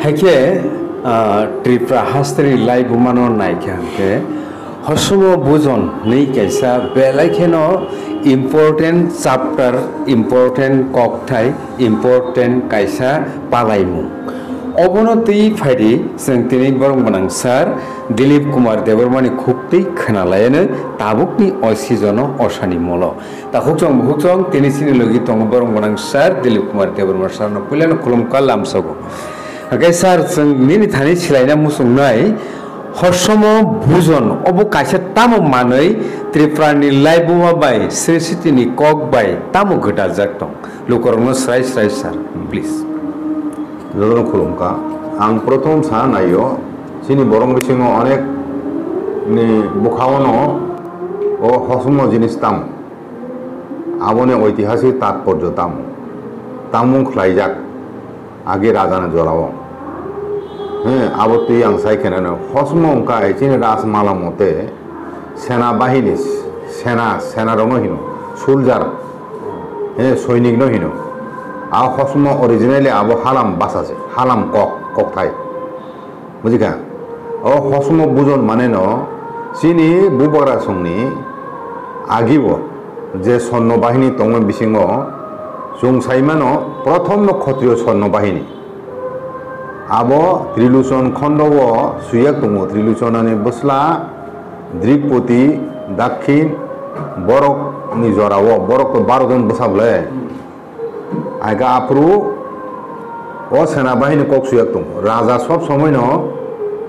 Hake tripra hastri lai bumano naike hanke hosumo buzon nei kaisa belaikeno important chapter important kokthai important kaisa palaimu obono tei phaidi जों tini borong banang sar Dilip Kumar Debormani khuptei khnalayano tabukni osijono osani molo ta hukjong tini sini logi tong borong banang sar Dilip Kumar Debormar sar no pulano khulum kalam sogo agai sar जों nini thani silaina musungnai hosomo bujon obo kaisa tamo manoi Tripurani laibuma bai srisitini kok bai tamo gota jaktong lokorno srai sar please যতন খুলুমকা আং প্রথম সা নাইও চিনি বরং বিসিং অনেক নি বুখাওনো ও হসম জিনিস তাম আবনে ঐতিহাসিক তাৎপর্য তাম তামুং খ্লাইজাক আগে রাজানে জলাও হ্যাঁ আবত্তি আং সাইখেনানো হসম অঙ্কায় চিনি রাজমালা মতে সেনাবাহিনী সেনা রঙহীন সোলজার হ্যাঁ সৈনিক নহীন আও হসম অরিজিনালি আবো হালাম বাসাছে হালাম কক থাই বুঝিকা ও হসম বুজন মানে ন চিনি বুবরা সংনি আগিব যে সৈন্যবাহিনী তঙ্গ বিসিং জংসাইমানো প্রথম ক্ষত্রিয় সৈন্যবাহিনী আবো ত্রিলোচন খণ্ডব সুয়াক দङ ত্রিলোচনানি বসলা দ্রিপতি দাক্ষিণ বরকনি জরাও বরক 12 জন বসাবলে आइगा आफ्रु ओ सेनाबाहिनी कक सुयाक दङ राजा सब समय न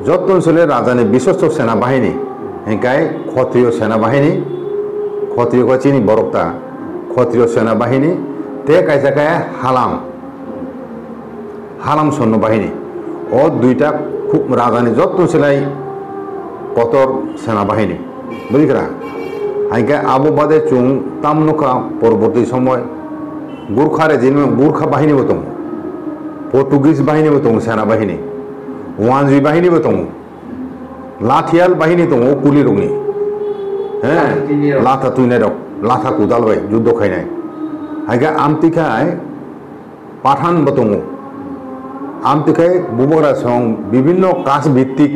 जतन चले राजानि बिश्वस्त सेनाबाहिनी हेंकाय क्षत्रिय सेनाबाहिनी क्षत्रिय को चिनि बरकता क्षत्रिय सेनाबाहिनी ते कायसाकाय हालाम सैन्यबाहिनी ओ दुईटा खूब राजानि जतन चलाय कतर सेनाबाहिनी बुझिकरा आइगा आबो बादे चुं तामनुका परवर्ती समय गुरखारे जिनमें गुरखा बाहिनी बतों पोर्तुगीज बाहिनी बतों सेना बाहिनी वांजी बाहिनी बतों लाठियाल बाहिनी तो कुली रोंगी हैं लाथा तुइने रok लाथा कुदाल बाय युद्ध खाइनाय आगे आमतिखाय पाठान बतों आमतिखाय बुबरा सं विभिन्न कास्ट ভিত্তিক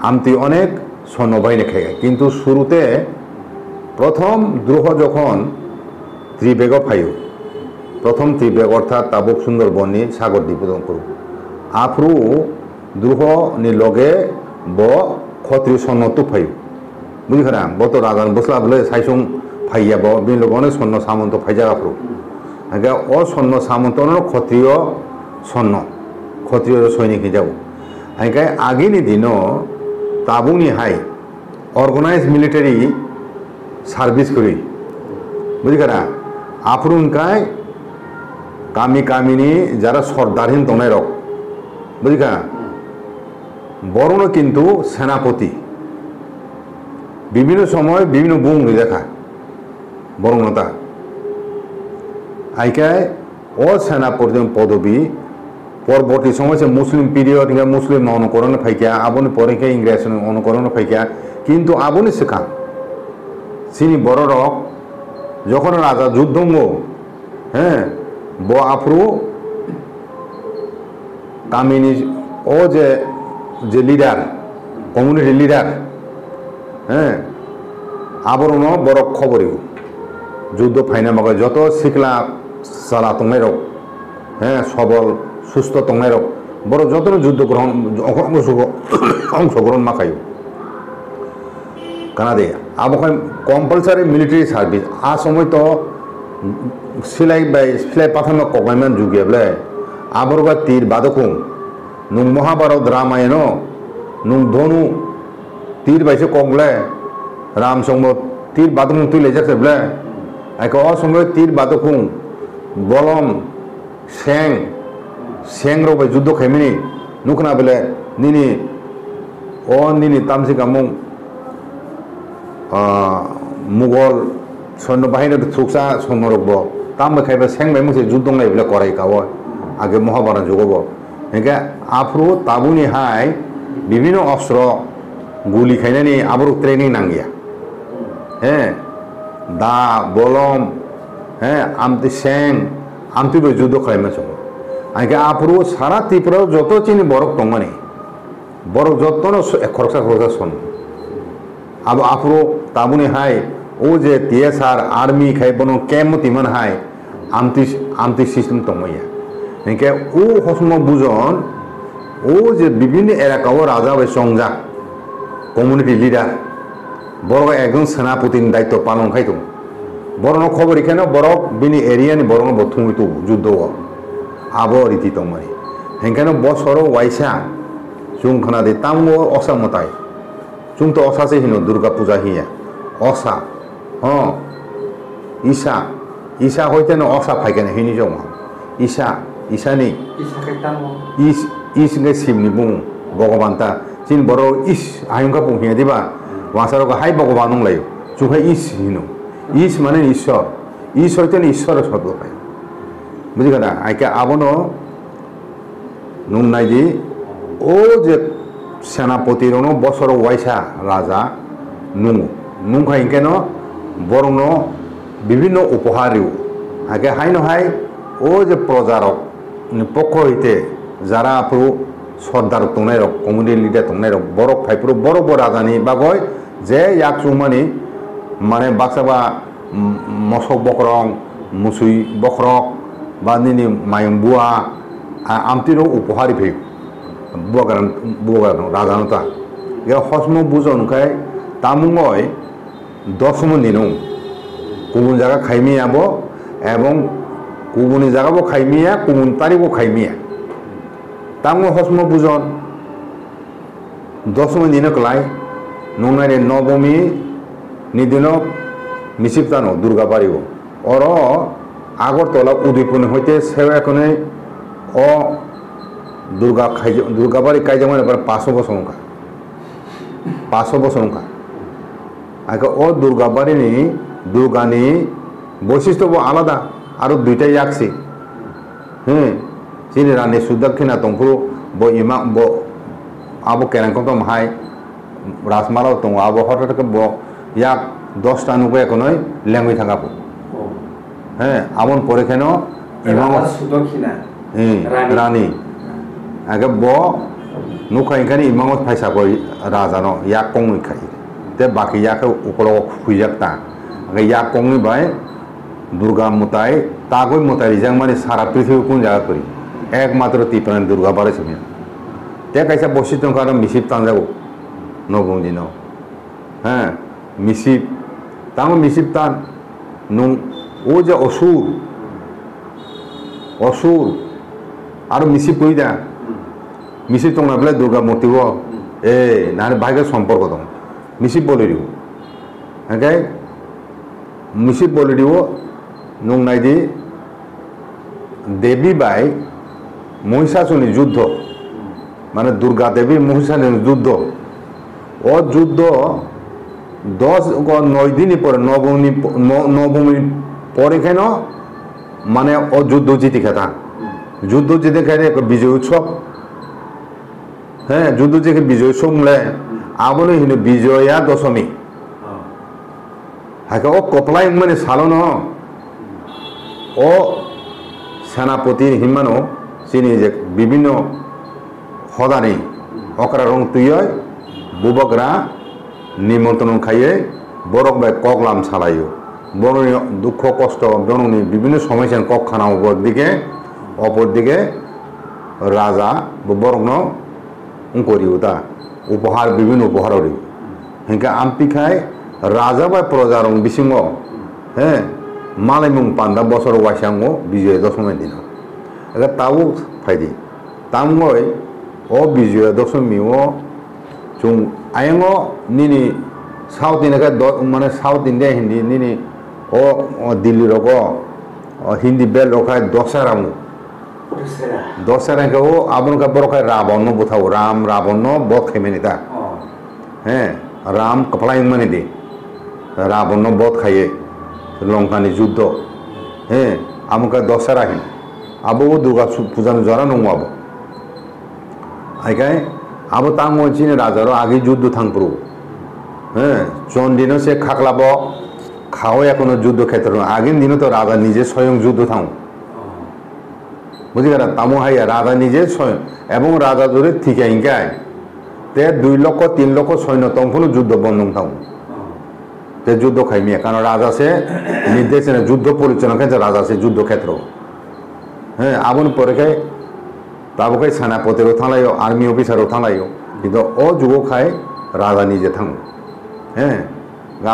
आमति अनेक सैन्य बाहिनी खाय किन्तु शुरूते प्रथम द्रोह যখন ত্রিবেগ ফাইও प्रथम त्रिवेग अर्थात ताबुक सुंदरबनी सागर द्वीप आफ्रु द्रुह नि लगे ब क्षत्रिय सैन्य तो फाइव बुझिखरा बत राजान बसला बोले साइसुं फाइया ब बिन लगने सैन्य सामंत फाइजा आफ्रु आगे अ सैन्य सामंत क्षत्रिय सैनिक हिजाब आगे आगिनी दिन ताबुनि हाई अर्गनाइज मिलिटारी सार्विस करी बुझिखरा आफ्रु उनकाय कामिनी जरा सरदारहीन दंनाय रक बुझिका बरनो किन्तु सेनापति विभिन्न समय विभिन्न बुं देखा बरनता आइकाय ओ सेनापति पदवी परवर्ती समय से मुस्लिम पिरियड या मुस्लिम अनुकरण फाइका आबनि परेके इंग्रेज अनुकरण फाइका किन्तु आबनि सिखा चिनि बर रक যখন রাজা যুদ্ধঙ্গ হ্যাঁ ব আফরু কামিনী ও যে লিডার কমিউনিটি লিডার হ্যাঁ আবরণ বড় খবর যুদ্ধ ফাইনা মাগে যত শিখলা সালা তংনাই রক হ্যাঁ সবল সুস্থ তংনাই রক বড় যত যুদ্ধ গ্রহণ অংশগ্রহণ মাখাই কানাডে আবহাই कम्पलसारि मिलिटारि सार्विस आ समय तो सिलाई पाथान कगलायमान जुगियाब्ले आबरबा तीर बादकुं नुं महाभारत रामायण नुं धनु तीर बाइसे कगले राम संग तीर बादकुं तुई लेजाकसेब्ले आइका अ समय तीर बादकुं बलम सेंग रबाय युद्ध खाइमिनि नुखना बेले निनि तामसिकामुं मुगल सैन्य बाहिनी थ्रुकसा सैन्य रखब ताम खाइबा सेंबाय मोसे युद्ध दंनाय बेले कराइकाव आगे महाभारत जुगब हेंके आफ्रु ताबुनि हाय विभिन्न अस्त्र गुली खाइनानि आबरु ट्रेनिंग नांगिया हैं दा बलम हैं आमति सें आमतिबो युद्ध खाइमा सं আগে আপরু সারা ত্রিপুরা যত চিনি বরফ দं মানে বরফ যতনো খরচা খরচা শোন আব আপরু তাবুনি হাই ও যে টিএসআর আর্মি খাইবনো ক্যাম্প তিমান হাই আমতি সিস্টেম দंमैया इनके ও হসম বুজন ও যে বিভিন্ন এলাকাও রাজা বে সংজা কমিউনিটি লিডার বড় একজন সেনাপতির দায়িত্ব পালন খাইতো বড় খবর এখানে বড় বিনি এরিয়ানি বড় বথুমিতো যুদ্ধ আবো রীতি দंमोन হেনখানে বছর ওয়াইসা চুংখনা দে তামো অসা মতাই চুং তো অসাসে হিনো দুর্গা পূজা হিয়া অসা ঈশা ঈশা হইতে না অসা ফাইকেন হিনি জম ঈশা ঈশানি ইস গে শিবনি বুং ভগবানটা চিন বড় ইস আয়ঙ্কা বুং হিয়া দিবা ওয়াসারক হাই ভগবান নংলাই চুখাই ইস হিনো ইস মানে ঈশ্বর ইস হইতে না ঈশ্বরের শব্দ পাই বুঝি কথা আইকে আবনো নুন নাইজি ও যে সেনাপতির বছর ওয়াইসা রাজা নুংখাই কেন বরং বিভিন্ন উপহারিও আগে হাই নহাই ও যে প্রজারক পক্ষ হইতে যারা আপু সর্দার দंनाय रक कमिउनिटी लिडार दंनाय रक बरक फाइपुर बड़ बड़ राजानि बागय जे याक चुमानि माने बाक्साबा मसक बखरं मुसुई बखरक बा निनि मायं बुआ आमतिनो उपहारि फै बुआ राजानता या हसम बुजनखाय तामुंगय दसम दिनो गुबुन जायगा खाइमियाबो एवं गुबुन जायगाबो खाइमिया गुबुन तारिखबो खाइमिया तामो हसम बुजन दसम दिन कलाई नंनाय नवमी निदिन मिसिप्तानो दुर्गा पारिबो और आगरतला उदयपुर हইতে सेवाखने अ दुर्गा पारि कायजामान 500 बছর का 500 बছর का आगे अ दुर्गा पारिनि दुर्गानि বৈশিষ্ট্য आलादा और दुईटा याक्सी चीनी रानी सुदक्षिणा दंफु ब इमा ब आबो केरांकम हाय राजमालाव दं आबो हठाৎ ब याक 10टा नुबे कोनय लेंगै थांगाबो आमन परेखेनो इमा सुदक्षिणा रानी आगे ब नुखाइखानि इमांग फाइसा गय राजानो याक कंगै खाय ते बाकी याक उपरो खुइजाकता आगे याक कंगै बाय दुर्गा मुताय तागै मुताय रिजां माने सारा पृथ्वी कोन जागा करी एकमात्र टिप्रान दुर्गा पारे समिया ते कैसा बसित कारण मिसिप तांजागो नबुं दिनो मिसिप तांग मिसिप तान नुं ओ जे असुर आरो मिसिप कइदा मिसिप तंना बले दुर्गा मूर्ति वो नारे भागे सम्पर्क दं मिसिप बोले दियो ओके मिसिप बोले दियो नुं नाइदि देवी बाई महिषासुरनि युद्ध माने दुर्गा देवी महिषासुरनि युद्ध ओ युद्ध 9 दिन पर नवमी पर केन माने ओ युद्ध जीति खेता युद्ध जीते खेले विजय उत्सव युद्ध जीते विजय उत्सव मले आबोनो हिनो विजया दशमी हाके ओ कपलाई माने सालो न ओ सेनापति हिमानो चीनी जे विभिन्न हदानी अकरा रंग तुय बुबकरा निमंत्रण खाइए बरक बाय कगलाम सालायो बरनि दुख कष्ट बरनि विभिन्न समस्या कक खाना अपर दिके राजा बरकनो उंकरियो दा उपहार विभिन्न उपहार दियो हेंका आमपिखाय राजा बाय प्रजा रंग बिसिंगो मालायमुं पांदा बसर वाइसांगो विजय दशमी दिन अगर ताऊ फायदी तामगय ओ विजय दशमी ओ चुं आयंगो निनी साउथ इंडिया माने साउथ इंडिया हिंदी निनी ओ दिल्ली रको हिंदी बेल रखा दशहरामु दशहरा के ओ आबन का बरखा रावण बुथाव राम रावण बध खेमेनिता राम कपड़ा माने दे रावण बध खाइए लंकानि युद्ध आमुका दशहरा हिन अब दुर्गा पूजा जरा नंगो अब आइकाय अब तांगो चिन राजारो आगे युद्ध थांगप्रो चन दिन से खाकलाब खाओ एखोनो युद्ध क्षेत्र आगे दिन तो राजा निजे स्वयं युद्ध थांग বুঝিগেরা তামো হাইয়া রাজা নিজে এবং রাজা জোরে ঠিক হিংকায় তে 2 লক্ষ 3 লক্ষ সৈন্য তখন যুদ্ধ বন্ধন থাম তে যুদ্ধ খাইমিয়া কারণ রাজা সে নির্দেশ যুদ্ধ পরিচালনা খেয়েছে রাজা সে যুদ্ধক্ষেত্র হ্যাঁ আবন পরে খাই তাবুকে সেনাপতিরও থালাইও আর্মি অফিসারও থালাইও কিন্তু ও যুগ খায় রাজা নিজে থাম হ্যাঁ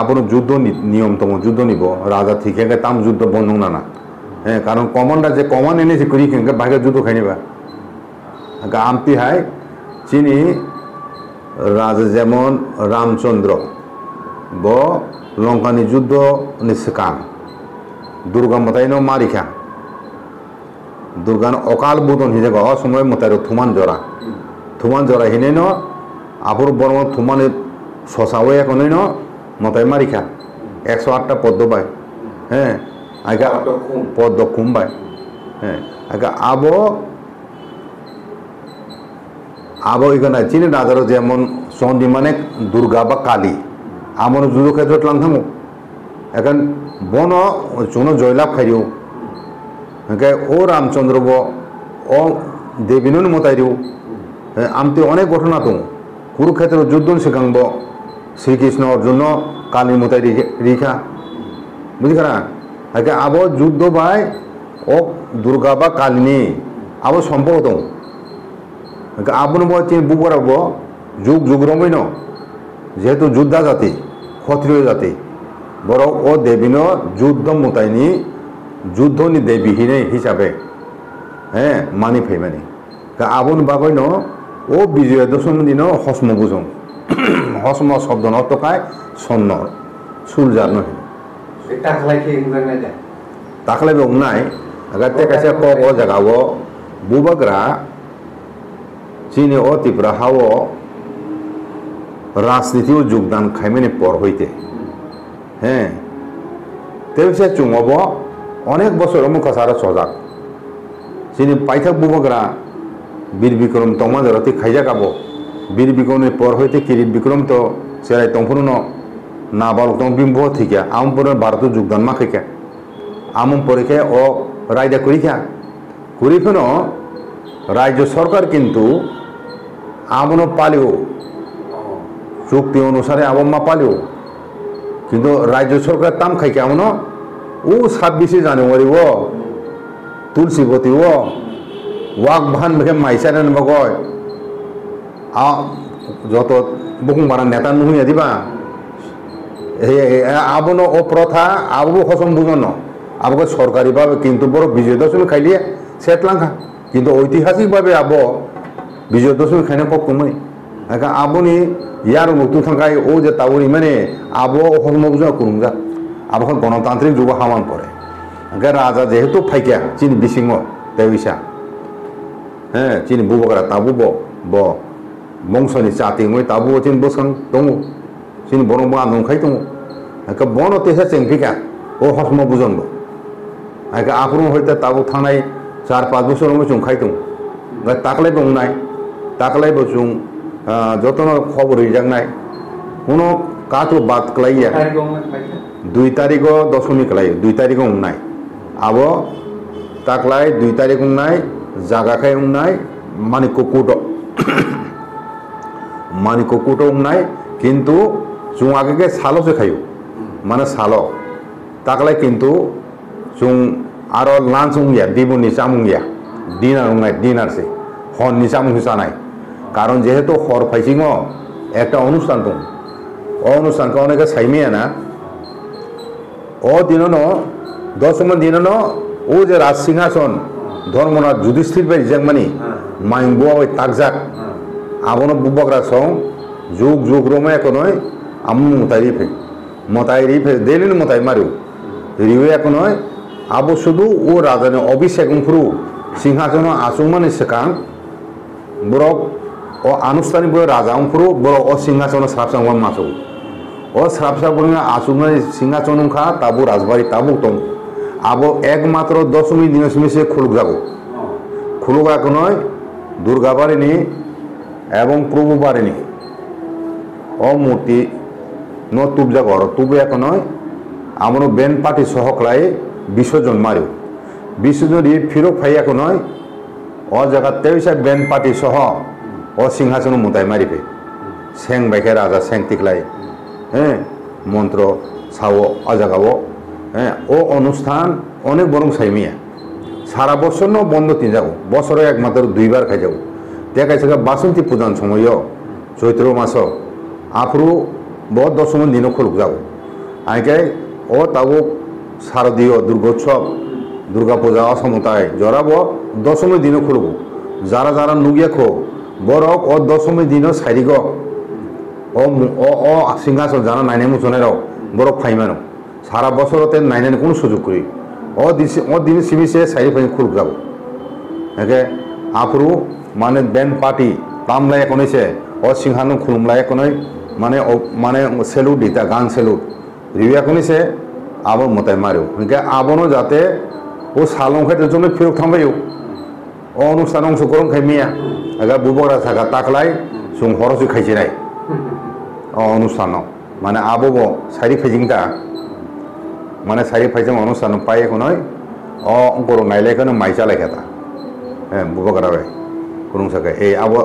আপন যুদ্ধ নিয়ম তম যুদ্ধ নিব রাজা ঠিক হেঁকে তাম যুদ্ধ বন্ধন না হ্যাঁ কারণ কমান্ডার যে কমান এনেছে করি হেঁকে বাইরে যুদ্ধ খাই নিবা আমতি হাই চিনি রাজা যেমন রামচন্দ্র ব লঙ্কানি যুদ্ধ নিষ্কাম দুর্গা মতাইন মারিখা দুর্গান অকাল বোধন হিসেবে সময় মতাই থুমান জরা হিনে ন আপুর বর্ম থুমানে শশাও এখন ন মতাই মারিখা 108টা পদ্ম পায় হ্যাঁ আগে পদ্ম খুমবাই হ্যাঁ আগে আবো এখানে চিনি রাজার যেমন চন্ডী মানে দুর্গা বা কালী আমার যুদ্ধক্ষেত্র লাং এখন বন চুনো জয়লাভ খাইও ও রামচন্দ্র ও দেবীন মতাইও আমতে অনেক ঘটনা তো কুরুক্ষেত্র যুদ্ধ শেখাংব শ্রীকৃষ্ণ অর্জুন কালী মতাই রেখা বুঝিখা একে আবো যুদ্ধ বাই ও দুর্গা বা কালিনী আবো সম্পর্ক দো আবন বুবরাব যুগ যুগ রমৈন যেহেতু যোদ্ধা জাতি ক্ষত্রিয় জাতি বড় ও দেবীন যুদ্ধ মতাইনি যুদ্ধনি দেবীহীনে হিসাবে হ্যাঁ মানি ফাইমানি আবন বাগৈন ও বিজয়া দশমী দিন হস্ম বুঝং হস্ম শব্দ নতকায় সন্ন সুলজার নহে তাকলাই নাই আগাতে কাছে ক জায়গাও বুবাগ্রা চীনে ও ত্রিপুরা হাও রাজনীতিও যোগদান খাইমেনে পর হইতে হ্যাঁ তেসে চুঙব অনেক বছর মুখাসারা সজাগ চিনি পাইথাক বুবগরা বীর বিক্রম তমাজরতি খাইজা কাবো বীর বিক্রমের পর হইতে কিরিট বিক্রম তো সেরাই তম্পূর্ণ না বালক তম বিম্ব থিকা আমপুর ভারত যোগদান মাখিকা আমম পরীক্ষা ও রায়দা করিখা করিফেন রাজ্য সরকার কিন্তু আমনো পালিও চুক্তি অনুসারে আবম্মা পালিও কিন্তু রাজ্য সরকার তাম খাইকে আমনো ও 26শে জানুয়ারি ও তুলসীবতী ও ওয়াক ভান মেখে মাইসারেন বগয় যত বুকুং বারা নেতা নুহিয়া দিবা আবনো ও প্রথা আবু হসম বুঝন আবকে সরকারিভাবে কিন্তু বড় বিজয় দশমী খাইলিয়ে সেটলাঙ্কা কিন্তু ঐতিহাসিকভাবে আব বিজয় দশমী খাইনে পক্ষমই আবনি ইয়ার মুক্তি থাকায় ও যে তাবনি মানে আব হসম বুঝা করুঙ্গা আবহান গণতান্ত্রিক যুগ হামান পড়ে রাজা যেহেতু ফাইকা চিনি বিসিংহ তেইসা হ্যাঁ চিনি বুবকরা তাবু ব বংশনি চাতি মই তাবু চিনি বসাং দङ চিনি বরং আনংখাই দङ বন তেসা চেংফিকা ও হসম বুঝন আফরম হইতে তাবু থানায় 4-5 বছর চুংখাই দङ তাকলাই দংনাই তাকলাই বসুং যতন খবর হইজাंनाय কোনো কাতো বাদ ক্লাইয়া 2 তারিখ দশমী ক্লাই 2 তারিখ উংনাই আবো তাকলাই 2 তারিখ উংনাই জাগা খাই উংনাই মানিকো কুটো উংনাই কিন্তু চুং আগে সালো সে খাইও মানে সালো তাকলাই কিন্তু চুং আরো লাঞ্চ উংয়া দিবনি চামুংয়া ডিনার উংনাই ডিনার সে হন নি চামুং জানাই কারণ যেহেতু হর ফাইসিং একটা অনুষ্ঠান দं অনুষ্ঠানকে অনেকে সাইমিয়া না ও দিন দশমন দিন ও যে রাজ সিংহাসন ধর্মনাথ যুধিষ্ঠির বাই যেমানি মাইংবো তাকজাক আবনো বুবকরা সং যুগ যুগ রমে এক নয় আমু মতাই রিফে দেলিন মতাই মারিও রিও এক নয় আবো শুধু ও রাজানে অভিষেক ফুরু সিংহাসন আসুমানি সেকাং বরক ও আনুষ্ঠানিক রাজা ফুরু বড় ও সিংহাসন সাপসাং মাসো ও সাপসা বলে আসুমানি সিংহাসন খা তাবু রাজবাড়ি তাবু দं আবো একমাত্র দশমী দিনসমী সে খুলুক যাবো খুলুক এক নয় দুর্গা বাড়িনি এবং প্রভু বাড়িনি ও মূর্তি ন তুবজা ঘর তুবে এক নয় আমার বেন পার্টি সহকলাই বিসর্জন মারিও বিসর্জন ফিরক ফাই এক নয় ও জায়গাতে হইছে বেন পার্টি সহ ও সিংহাসন মুতাই মারিবে সেং বাইকে রাজা সেং টিকলাই হ্যাঁ মন্ত্র সাও আজাগাবো হ্যাঁ ও অনুষ্ঠান অনেক বরং সাইমিয়া সারা বছর ন বন্ধ তিন যাব বছরে একমাত্র 2 বার খাই যাব দেখাইছে বাসন্তী পূজার সময়ও চৈত্র মাস আফরু বহুত দশমী দিনও খুলুক যাব আইকে ও তাবো শারদীয় দুর্গোৎসব দুর্গা পূজা অসমতায় জরাব দশমী দিনও খুলব যারা যারা নুগিয়া খো বরক ও দশমী দিনও সাইরিগ ও ও সিংহাসন যারা নাইনে মুসনেরাও বরক ফাইমানো সারা বছরতে নাইনের কোনো সুযোগ করি ও দিন সিমিসে সাইরি ফাইন খুলুক যাব একে আফরু মানে বেন পার্টি তামলাই এখনইছে ও সিংহাসন খুলুমলাই এখনই মানে মানে সেলুট দিতা গান সেলুট রিউ এখনইছে আবন মতাই মারিও একে আবনও যাতে ও সালং খাইতে জন্য ফেরত থামবাইও ও অনুষ্ঠান অংশগ্রহণ খাইমিয়া একে বুবরা থাকা তাকলাই সুং হরসু খাইছে নাই ও অনুষ্ঠানও মানে আবব সাইরি ফাইজিংটা মানে সাইরি ফাইজিং অনুষ্ঠান পাই এখনই ও অঙ্কর নাইলাইখানে মাইচা লাইখাতা হ্যাঁ বুবকরাবে কুরুং সাকে এই আবো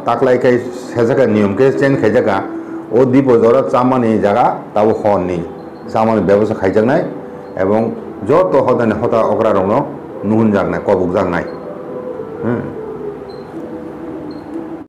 তাকলাই খাই সেজাকা নিয়মকে চেন খাইজাকা ও দ্বীপ জরা চামানি জায়গা তাবো হননি চামানি ব্যবস্থা খাইজাক নাই এবং যত হদানি হতা অকরা রং নুহুন যাক নাই কবুক যাক নাই হুম